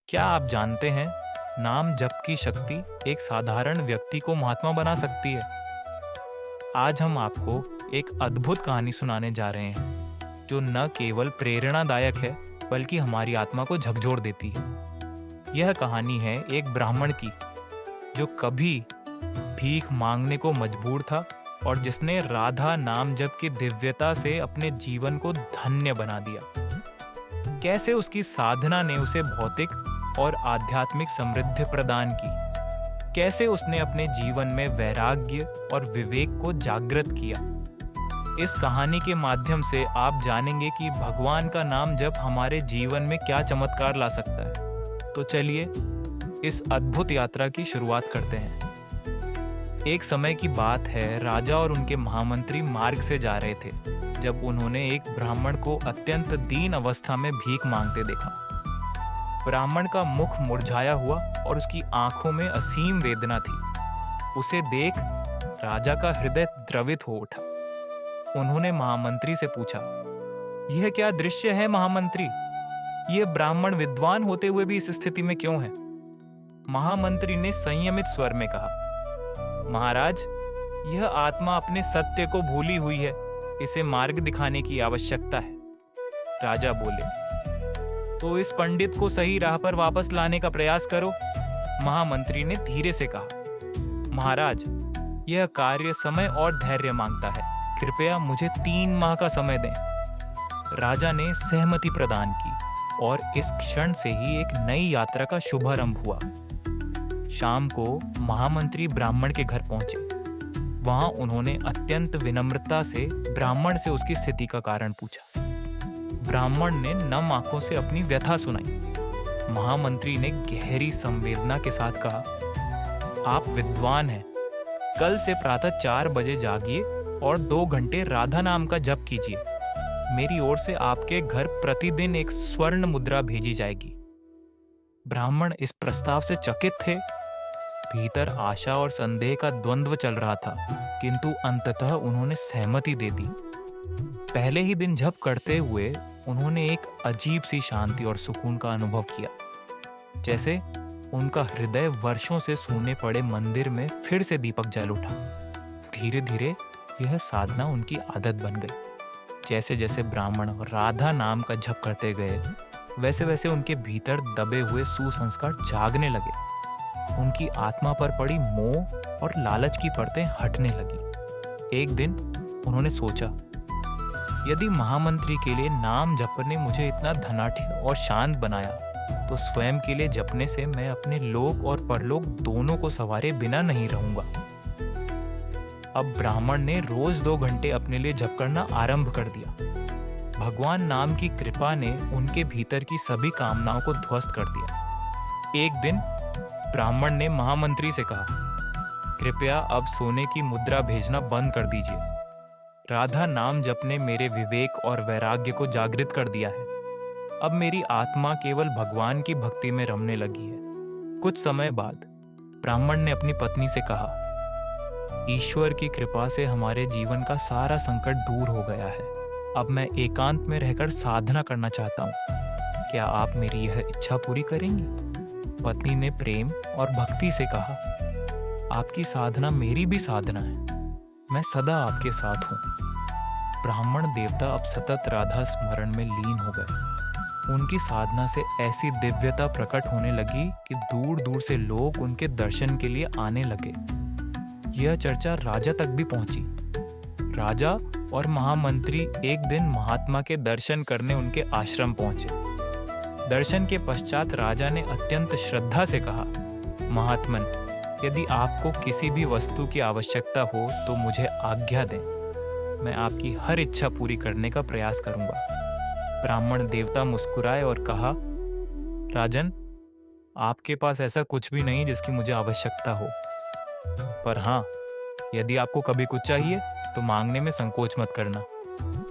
क्या आप जानते हैं, नाम जप की शक्ति एक साधारण व्यक्ति को महात्मा बना सकती है। आज हम आपको एक अद्भुत कहानी सुनाने जा रहे हैं जो न केवल प्रेरणादायक है बल्कि हमारी आत्मा को झकझोर देती है। यह कहानी है एक ब्राह्मण की जो कभी भीख मांगने को मजबूर था और जिसने राधा नाम जप की दिव्यता से अपने जीवन को धन्य बना दिया। कैसे उसकी साधना ने उसे भौतिक और आध्यात्मिक समृद्धि प्रदान की, कैसे उसने अपने जीवन में वैराग्य और विवेक को जागृत किया। इस कहानी के माध्यम से आप जानेंगे कि भगवान का नाम जप हमारे जीवन में क्या चमत्कार ला सकता है। तो चलिए इस अद्भुत यात्रा की शुरुआत करते हैं। एक समय की बात है, राजा और उनके महामंत्री मार्ग से जा रहे थे जब उन्होंने एक ब्राह्मण को अत्यंत दीन अवस्था में भीख मांगते देखा। ब्राह्मण का मुख मुरझाया हुआ और उसकी आंखों में असीम वेदना थी। उसे देख राजा का हृदय द्रवित हो उठा। उन्होंने महामंत्री से पूछा, यह क्या दृश्य है महामंत्री? यह ब्राह्मण विद्वान होते हुए भी इस स्थिति में क्यों है? महामंत्री ने संयमित स्वर में कहा, महाराज, यह आत्मा अपने सत्य को भूली हुई है, इसे मार्ग दिखाने की आवश्यकता है। राजा बोले, तो इस पंडित को सही राह पर वापस लाने का प्रयास करो। महामंत्री ने धीरे से कहा, महाराज, यह कार्य समय और धैर्य मांगता है, कृपया मुझे 3 माह का समय दें। राजा ने सहमति प्रदान की और इस क्षण से ही एक नई यात्रा का शुभारंभ हुआ। शाम को महामंत्री ब्राह्मण के घर पहुंचे। वहां उन्होंने अत्यंत विनम्रता से ब्राह्मण से उसकी स्थिति का कारण पूछा। ब्राह्मण ने नम आंखों से अपनी व्यथा सुनाई। महामंत्री ने गहरी संवेदना के साथ कहा, आप विद्वान हैं, कल से प्रातः 4 बजे जागिए और 2 घंटे राधा नाम का जप कीजिए। मेरी ओर से आपके घर प्रतिदिन एक स्वर्ण मुद्रा भेजी जाएगी। ब्राह्मण इस प्रस्ताव से चकित थे। भीतर आशा और संदेह का द्वंद्व चल रहा था, किंतु अंततः उन्होंने सहमति दे दी। पहले ही दिन जप करते हुए उन्होंने एक अजीब सी शांति और सुकून का अनुभव किया, जैसे उनका हृदय वर्षों से सूने पड़े मंदिर में फिर से दीपक जल उठा। धीरे धीरे यह साधना उनकी आदत बन गई। जैसे जैसे ब्राह्मण राधा नाम का जप करते गए, वैसे वैसे उनके भीतर दबे हुए सुसंस्कार जागने लगे। उनकी आत्मा पर पड़ी मोह और लालच की परतें हटने लगी। एक दिन उन्होंने सोचा, यदि महामंत्री के लिए नाम जपने मुझे इतना धनाढ्य और शांत बनाया, तो स्वयं के लिए जपने से मैं अपने लोक और परलोक दोनों को संवारे बिना नहीं रहूंगा। अब ब्राह्मण ने रोज 2 घंटे अपने लिए जप करना आरंभ कर दिया। भगवान नाम की कृपा ने उनके भीतर की सभी कामनाओं को ध्वस्त कर दिया। एक दिन ब्राह्मण ने महामंत्री से कहा, कृपया अब सोने की मुद्रा भेजना बंद कर दीजिए। राधा नाम जपने मेरे विवेक और वैराग्य को जागृत कर दिया है। अब मेरी आत्मा केवल भगवान की भक्ति में रमने लगी है। कुछ समय बाद ब्राह्मण ने अपनी पत्नी से कहा, ईश्वर की कृपा से हमारे जीवन का सारा संकट दूर हो गया है। अब मैं एकांत में रहकर साधना करना चाहता हूँ। क्या आप मेरी यह इच्छा पूरी करेंगी? पत्नी ने प्रेम और भक्ति से कहा, आपकी साधना मेरी भी साधना है, मैं सदा आपके साथ हूँ। ब्राह्मण देवता अब सतत राधा स्मरण में लीन हो गए। उनकी साधना से ऐसी दिव्यता प्रकट होने लगी कि दूर दूर से लोग उनके दर्शन के लिए आने लगे। यह चर्चा राजा तक भी पहुंची। राजा और महामंत्री एक दिन महात्मा के दर्शन करने उनके आश्रम पहुंचे। दर्शन के पश्चात राजा ने अत्यंत श्रद्धा से कहा, महात्मन, यदि आपको किसी भी वस्तु की आवश्यकता हो तो मुझे आज्ञा दें, मैं आपकी हर इच्छा पूरी करने का प्रयास करूंगा। ब्राह्मण देवता मुस्कुराए और कहा, राजन, आपके पास ऐसा कुछ भी नहीं जिसकी मुझे आवश्यकता हो, पर हाँ, यदि आपको कभी कुछ चाहिए तो मांगने में संकोच मत करना।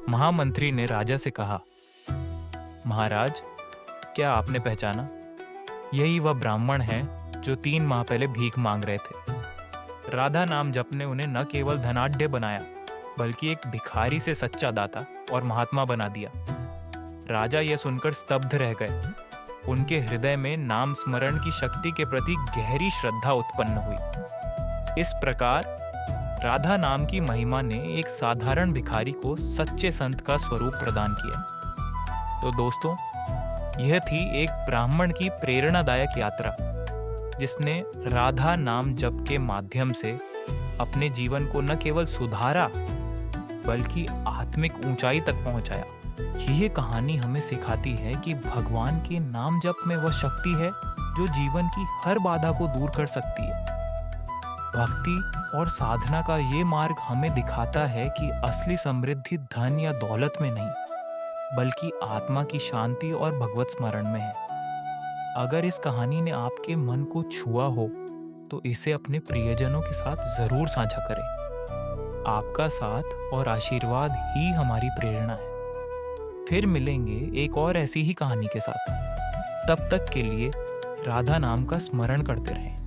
महामंत्री ने राजा से कहा, महाराज, क्या आपने पहचाना? यही वह ब्राह्मण है जो 3 माह पहले भीख मांग रहे थे। राधा नाम जपने उन्हें न केवल धनाढ्य बनाया, बल्कि एक भिखारी से सच्चा दाता और महात्मा बना दिया। राजा यह सुनकर स्तब्ध रह गए। उनके हृदय में नाम स्मरण की शक्ति के प्रति गहरी श्रद्धा उत्पन्न हुई। इस प्रकार राधा नाम की महिमा ने एक साधारण भिखारी को सच्चे संत का स्वरूप प्रदान किया। तो दोस्तों, यह थी एक ब्राह्मण की प्रेरणादायक यात्रा जिसने राधा नाम जप के माध्यम से अपने जीवन को न केवल सुधारा बल्कि आत्मिक ऊंचाई तक पहुंचाया। यह कहानी हमें सिखाती है कि भगवान के नाम जप में वह शक्ति है जो जीवन की हर बाधा को दूर कर सकती है। भक्ति और साधना का ये मार्ग हमें दिखाता है कि असली समृद्धि धन या दौलत में नहीं बल्कि आत्मा की शांति और भगवत स्मरण में है। अगर इस कहानी ने आपके मन को छुआ हो तो इसे अपने प्रियजनों के साथ जरूर साझा करें। आपका साथ और आशीर्वाद ही हमारी प्रेरणा है। फिर मिलेंगे एक और ऐसी ही कहानी के साथ। तब तक के लिए राधा नाम का स्मरण करते रहें।